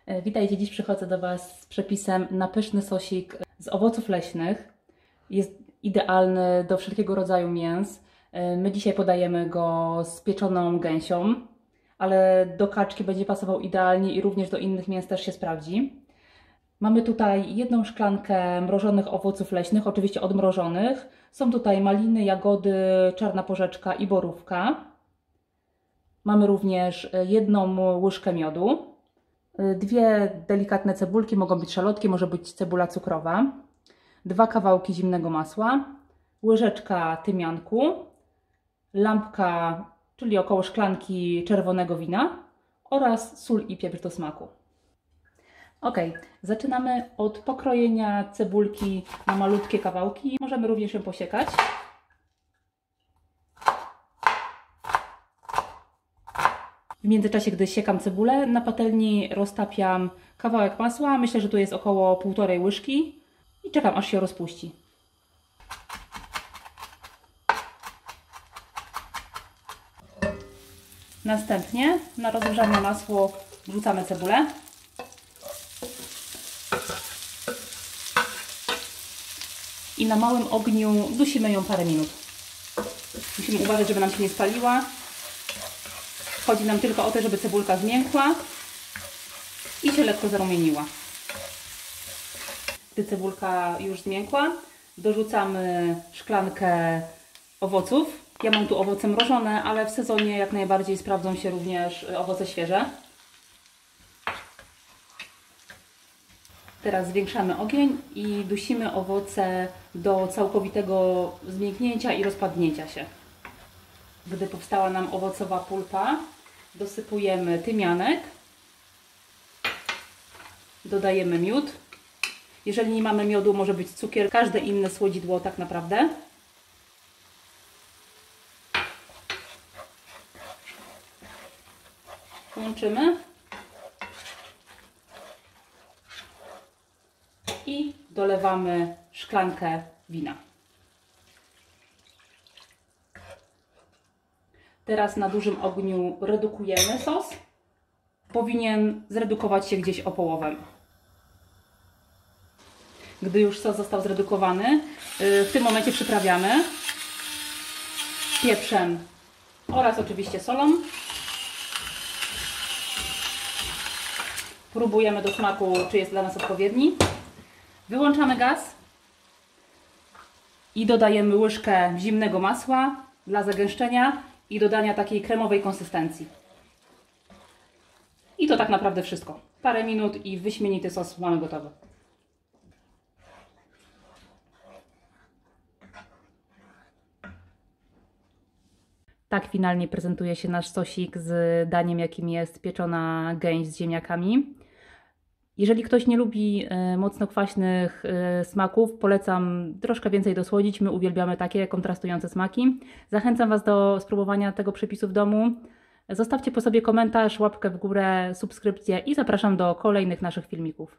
Witajcie, dziś przychodzę do Was z przepisem na pyszny sosik z owoców leśnych. Jest idealny do wszelkiego rodzaju mięs. My dzisiaj podajemy go z pieczoną gęsią, ale do kaczki będzie pasował idealnie i również do innych mięs też się sprawdzi. Mamy tutaj jedną szklankę mrożonych owoców leśnych, oczywiście odmrożonych. Są tutaj maliny, jagody, czarna porzeczka i borówka. Mamy również jedną łyżkę miodu. Dwie delikatne cebulki, mogą być szalotki, może być cebula cukrowa, 2 kawałki zimnego masła, łyżeczka tymianku, lampka, czyli około szklanki czerwonego wina oraz sól i pieprz do smaku. Ok, zaczynamy od pokrojenia cebulki na malutkie kawałki. Możemy również ją posiekać. W międzyczasie, gdy siekam cebulę, na patelni roztapiam kawałek masła. Myślę, że tu jest około 1,5 łyżki i czekam, aż się rozpuści. Następnie na rozgrzane masło wrzucamy cebulę. I na małym ogniu dusimy ją parę minut. Musimy uważać, żeby nam się nie spaliła. Chodzi nam tylko o to, żeby cebulka zmiękła i się lekko zarumieniła. Gdy cebulka już zmiękła, dorzucamy szklankę owoców. Ja mam tu owoce mrożone, ale w sezonie jak najbardziej sprawdzą się również owoce świeże. Teraz zwiększamy ogień i dusimy owoce do całkowitego zmięknięcia i rozpadnięcia się. Gdy powstała nam owocowa pulpa, dosypujemy tymianek, dodajemy miód. Jeżeli nie mamy miodu, może być cukier, każde inne słodzidło tak naprawdę. Łączymy i dolewamy szklankę wina. Teraz na dużym ogniu redukujemy sos. Powinien zredukować się gdzieś o połowę. Gdy już sos został zredukowany, w tym momencie przyprawiamy pieprzem oraz oczywiście solą. Próbujemy do smaku, czy jest dla nas odpowiedni. Wyłączamy gaz i dodajemy łyżkę zimnego masła dla zagęszczenia i dodania takiej kremowej konsystencji. I to tak naprawdę wszystko. Parę minut i wyśmienity sos mamy gotowy. Tak finalnie prezentuje się nasz sosik z daniem, jakim jest pieczona gęś z ziemniakami. Jeżeli ktoś nie lubi mocno kwaśnych smaków, polecam troszkę więcej dosłodzić. My uwielbiamy takie kontrastujące smaki. Zachęcam Was do spróbowania tego przepisu w domu. Zostawcie po sobie komentarz, łapkę w górę, subskrypcję i zapraszam do kolejnych naszych filmików.